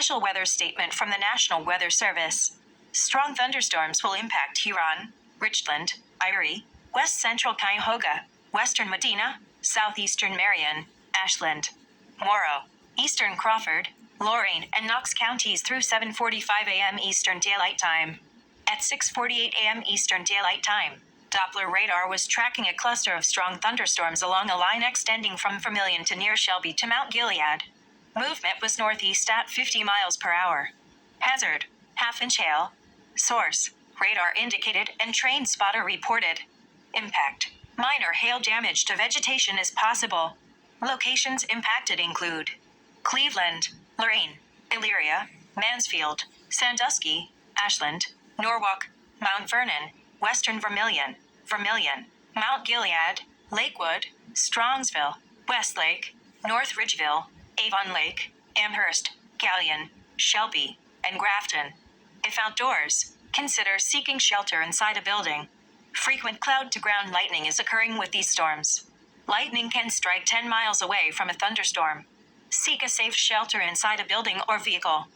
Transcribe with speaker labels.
Speaker 1: special weather statement from the National Weather Service. Strong thunderstorms will impact Huron, Richland, Erie, West Central Cuyahoga, Western Medina, Southeastern Marion, Ashland, Morrow, Eastern Crawford, Lorain, and Knox counties through 7:45 a.m. Eastern Daylight Time. At 6:48 a.m. Eastern Daylight Time, Doppler radar was tracking a cluster of strong thunderstorms along a line extending from Vermilion to near Shelby to Mount Gilead. Movement was northeast at 50 miles per hour. Hazard: half-inch hail. Source: radar indicated and train spotter reported. Impact: minor hail damage to vegetation is possible. Locations impacted include Cleveland, Lorain, Elyria, Mansfield, Sandusky, Ashland, Norwalk, Mount Vernon, Western Vermilion, Mount Gilead, Lakewood, Strongsville, Westlake, North Ridgeville, Avon Lake, Amherst, Galion, Shelby, and Grafton. If outdoors, consider seeking shelter inside a building. Frequent cloud-to-ground lightning is occurring with these storms. Lightning can strike 10 miles away from a thunderstorm. Seek a safe shelter inside a building or vehicle.